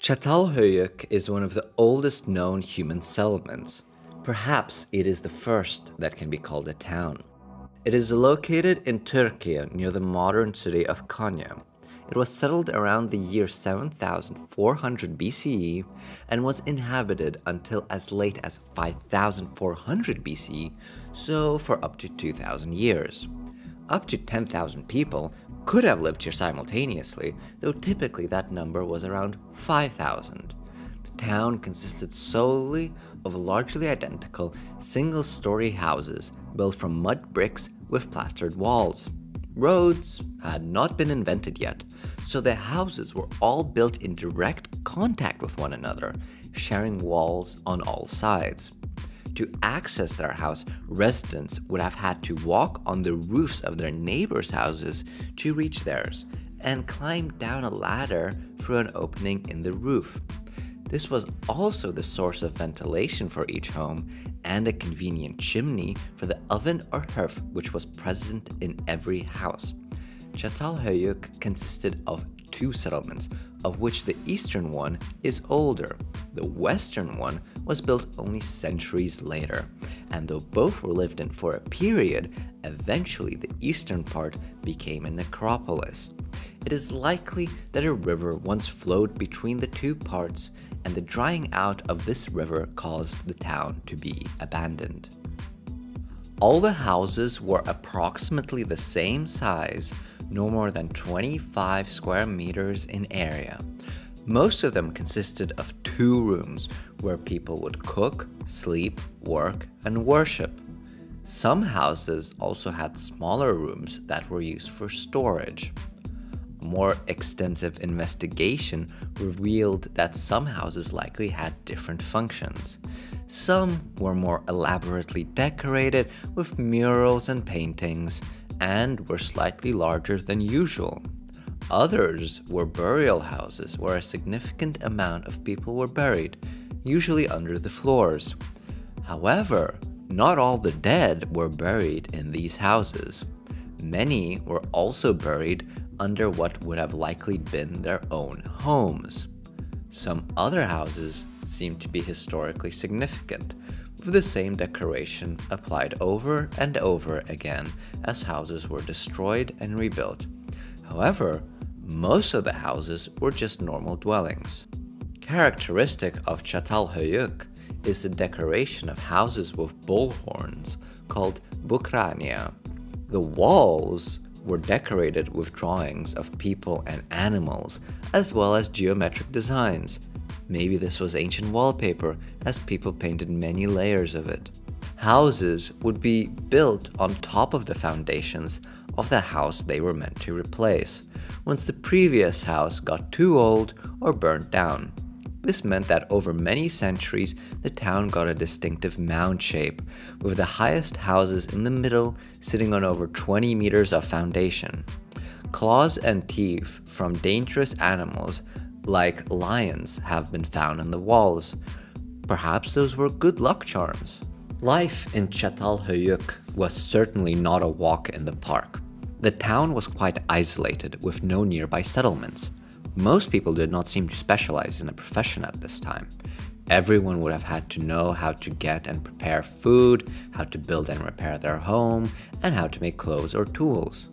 Çatalhöyük is one of the oldest known human settlements. Perhaps it is the first that can be called a town. It is located in Turkey near the modern city of Konya. It was settled around the year 7400 BCE and was inhabited until as late as 5400 BCE, so for up to 2000 years. Up to 10,000 people could have lived here simultaneously, though typically that number was around 5,000. The town consisted solely of largely identical single-story houses built from mud bricks with plastered walls. Roads had not been invented yet, so the houses were all built in direct contact with one another, sharing walls on all sides. To access their house, residents would have had to walk on the roofs of their neighbors' houses to reach theirs, and climb down a ladder through an opening in the roof. This was also the source of ventilation for each home and a convenient chimney for the oven or hearth which was present in every house. Çatalhöyük consisted of two settlements, of which the eastern one is older. The western one was built only centuries later, and though both were lived in for a period, eventually the eastern part became a necropolis. It is likely that a river once flowed between the two parts, and the drying out of this river caused the town to be abandoned. All the houses were approximately the same size, no more than 25 square meters in area. Most of them consisted of two rooms where people would cook, sleep, work, and worship. Some houses also had smaller rooms that were used for storage. A more extensive investigation revealed that some houses likely had different functions. Some were more elaborately decorated with murals and paintings, and were slightly larger than usual. Others were burial houses where a significant amount of people were buried, usually under the floors. However, not all the dead were buried in these houses. Many were also buried under what would have likely been their own homes. Some other houses seemed to be historically significant, with the same decoration applied over and over again as houses were destroyed and rebuilt. However, most of the houses were just normal dwellings. Characteristic of Çatalhöyük is the decoration of houses with bull horns, called bukrania. The walls were decorated with drawings of people and animals, as well as geometric designs. Maybe this was ancient wallpaper, as people painted many layers of it. Houses would be built on top of the foundations of the house they were meant to replace, once the previous house got too old or burnt down. This meant that over many centuries, the town got a distinctive mound shape, with the highest houses in the middle sitting on over 20 meters of foundation. Claws and teeth from dangerous animals like lions have been found on the walls. Perhaps those were good luck charms. Life in Çatalhöyük was certainly not a walk in the park. The town was quite isolated with no nearby settlements. Most people did not seem to specialize in a profession at this time. Everyone would have had to know how to get and prepare food, how to build and repair their home, and how to make clothes or tools.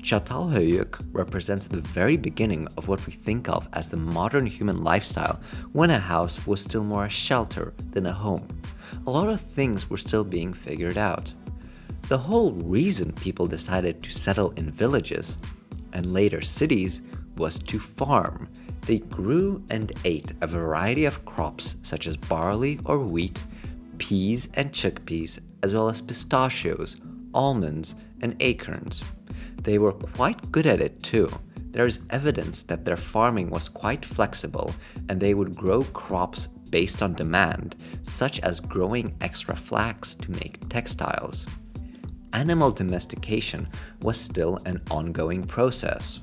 Çatalhöyük represents the very beginning of what we think of as the modern human lifestyle, when a house was still more a shelter than a home. A lot of things were still being figured out. The whole reason people decided to settle in villages and later cities was to farm. They grew and ate a variety of crops such as barley or wheat, peas and chickpeas, as well as pistachios, almonds, and acorns. They were quite good at it too. There is evidence that their farming was quite flexible, and they would grow crops based on demand, such as growing extra flax to make textiles. Animal domestication was still an ongoing process.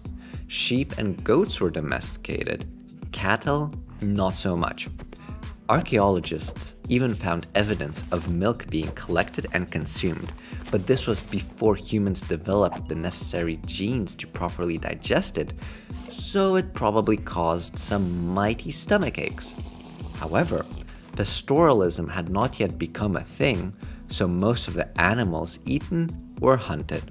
Sheep and goats were domesticated, cattle not so much. Archaeologists even found evidence of milk being collected and consumed, but this was before humans developed the necessary genes to properly digest it, so it probably caused some mighty stomach aches. However, pastoralism had not yet become a thing, so most of the animals eaten were hunted.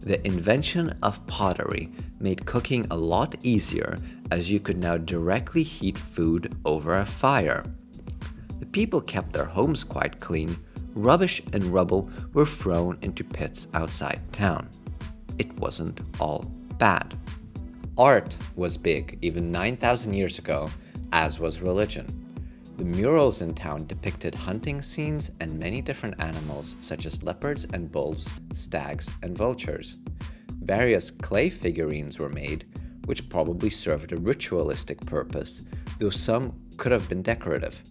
The invention of pottery made cooking a lot easier, as you could now directly heat food over a fire. The people kept their homes quite clean. Rubbish and rubble were thrown into pits outside town. It wasn't all bad. Art was big even 9,000 years ago, as was religion. The murals in town depicted hunting scenes and many different animals such as leopards and bulls, stags and vultures. Various clay figurines were made, which probably served a ritualistic purpose, though some could have been decorative.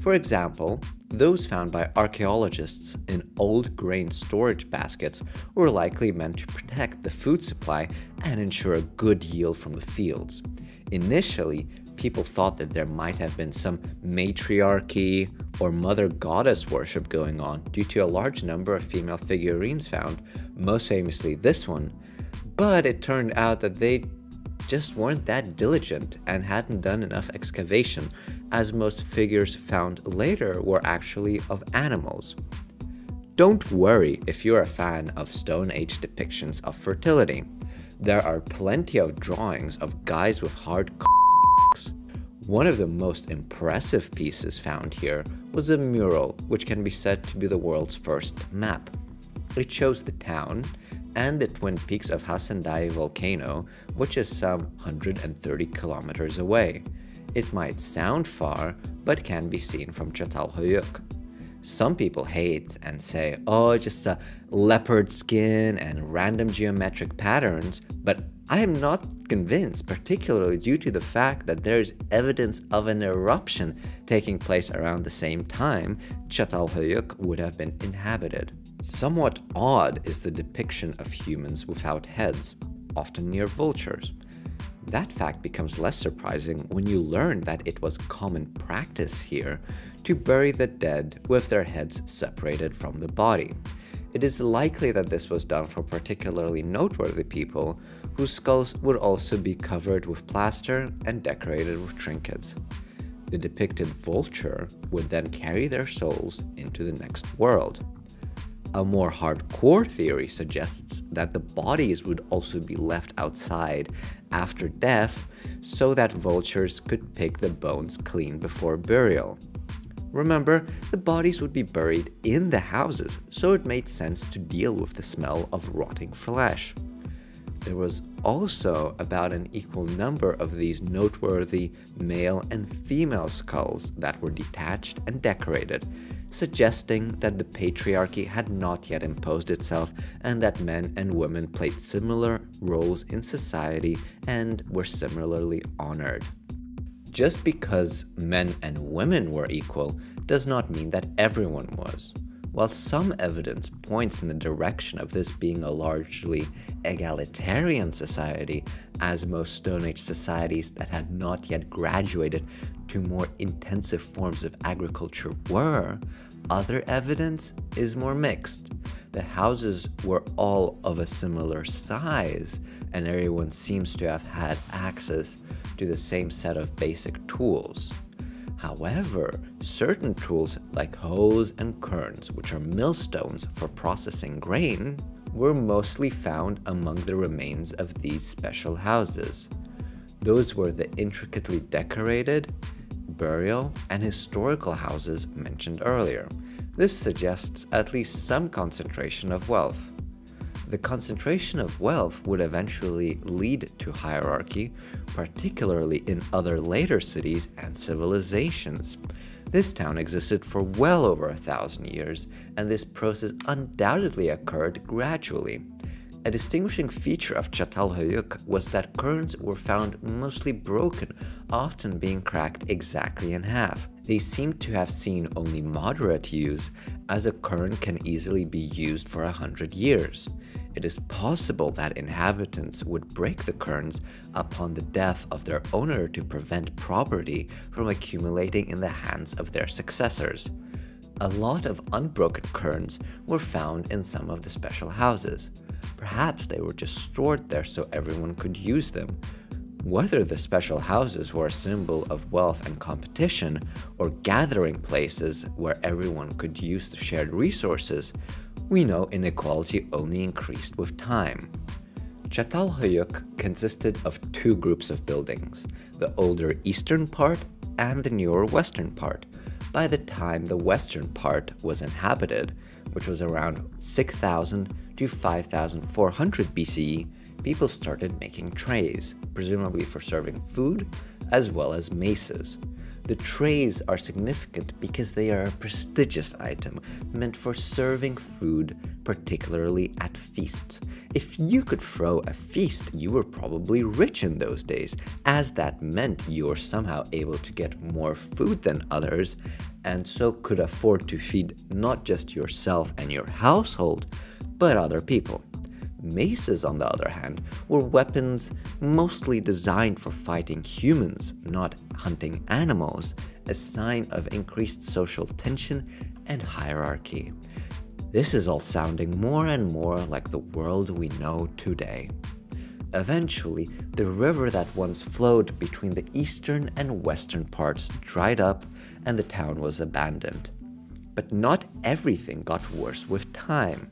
For example, those found by archaeologists in old grain storage baskets were likely meant to protect the food supply and ensure a good yield from the fields. Initially, people thought that there might have been some matriarchy or mother goddess worship going on due to a large number of female figurines found, most famously this one, but it turned out that they just weren't that diligent and hadn't done enough excavation, as most figures found later were actually of animals. Don't worry if you're a fan of Stone Age depictions of fertility. There are plenty of drawings of guys with hard cocks. One of the most impressive pieces found here was a mural, which can be said to be the world's first map. It shows the town and the twin peaks of Hasendai volcano, which is some 130 kilometers away. It might sound far, but can be seen from Çatalhöyük. Some people hate and say, oh, just a leopard skin and random geometric patterns, but I am not convinced, particularly due to the fact that there is evidence of an eruption taking place around the same time Çatalhöyük would have been inhabited. Somewhat odd is the depiction of humans without heads, often near vultures. That fact becomes less surprising when you learn that it was common practice here to bury the dead with their heads separated from the body. It is likely that this was done for particularly noteworthy people whose skulls would also be covered with plaster and decorated with trinkets. The depicted vulture would then carry their souls into the next world. A more hardcore theory suggests that the bodies would also be left outside after death so that vultures could pick the bones clean before burial. Remember, the bodies would be buried in the houses, so it made sense to deal with the smell of rotting flesh. There was also about an equal number of these noteworthy male and female skulls that were detached and decorated, suggesting that the patriarchy had not yet imposed itself and that men and women played similar roles in society and were similarly honored. Just because men and women were equal does not mean that everyone was. While some evidence points in the direction of this being a largely egalitarian society, as most Stone Age societies that had not yet graduated to more intensive forms of agriculture were, other evidence is more mixed. The houses were all of a similar size, and everyone seems to have had access to the same set of basic tools. However, certain tools like hoes and querns, which are millstones for processing grain, were mostly found among the remains of these special houses. Those were the intricately decorated, burial, and historical houses mentioned earlier. This suggests at least some concentration of wealth. The concentration of wealth would eventually lead to hierarchy, particularly in other later cities and civilizations. This town existed for well over 1,000 years, and this process undoubtedly occurred gradually. A distinguishing feature of Çatalhöyük was that querns were found mostly broken, often being cracked exactly in half. They seem to have seen only moderate use, as a quern can easily be used for 100 years. It is possible that inhabitants would break the querns upon the death of their owner to prevent property from accumulating in the hands of their successors. A lot of unbroken querns were found in some of the special houses. Perhaps they were just stored there so everyone could use them. Whether the special houses were a symbol of wealth and competition, or gathering places where everyone could use the shared resources, we know inequality only increased with time. Çatalhöyük consisted of two groups of buildings, the older eastern part and the newer western part. By the time the western part was inhabited, which was around 6000 to 5400 BCE, people started making trays, presumably for serving food, as well as maces. The trays are significant because they are a prestigious item meant for serving food, particularly at feasts. If you could throw a feast, you were probably rich in those days, as that meant you were somehow able to get more food than others, and so could afford to feed not just yourself and your household, but other people. Maces, on the other hand, were weapons mostly designed for fighting humans, not hunting animals, a sign of increased social tension and hierarchy. This is all sounding more and more like the world we know today. Eventually, the river that once flowed between the eastern and western parts dried up and the town was abandoned. But not everything got worse with time.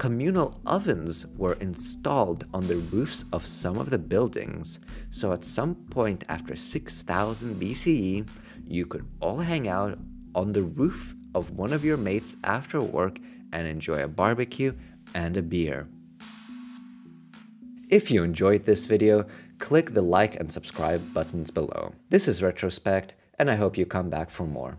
Communal ovens were installed on the roofs of some of the buildings, so at some point after 6000 BCE, you could all hang out on the roof of one of your mates after work and enjoy a barbecue and a beer. If you enjoyed this video, click the like and subscribe buttons below. This is Retrospect, and I hope you come back for more.